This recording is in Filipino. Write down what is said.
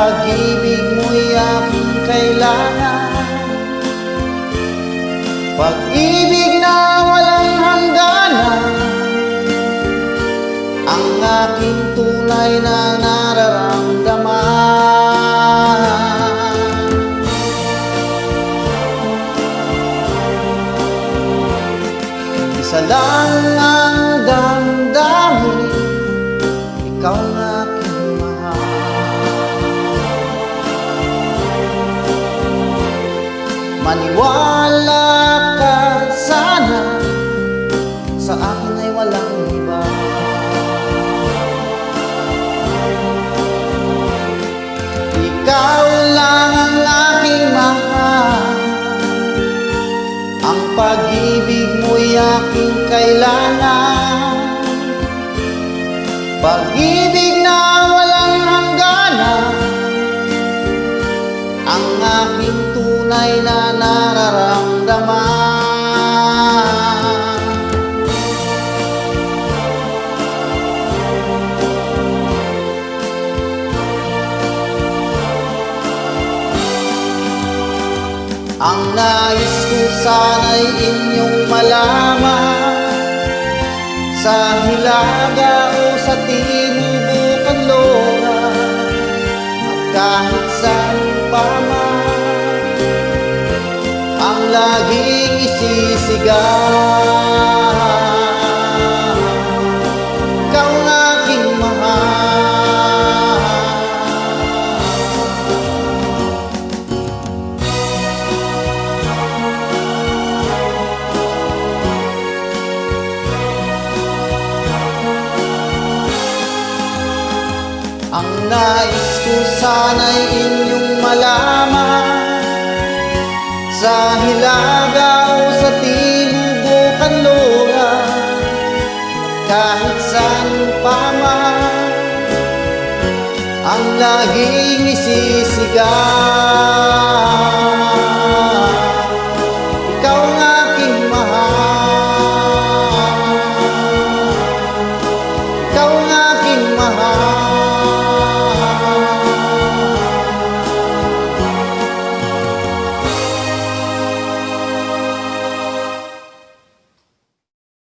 pag-ibig mo'y aking kailangan. Pag-ibig na walang hangganan, ang aking tunay na nararamdaman. Isa lang ang damdamin, ikaw ang aking mahal. Maniwala ka sana, sa akin ay walang iba. Ikaw lang ang aking mahal, ang pag-ibig mo'y aking kailangan. Pag-ibig na walang hangganan, ang aking tunay na nararamdaman. Ang nais ko sana'y inyong malaman, sa Hilaga o sa Timog Kanlora, at kahit saan pa man, ang laging isisigaw, ikaw ang aking mahal. Ang nais ko sana'y inyong malaman, sa Hilaga o sa Timog o Kanlora, kahit saan pa man, ang laging isisigaw,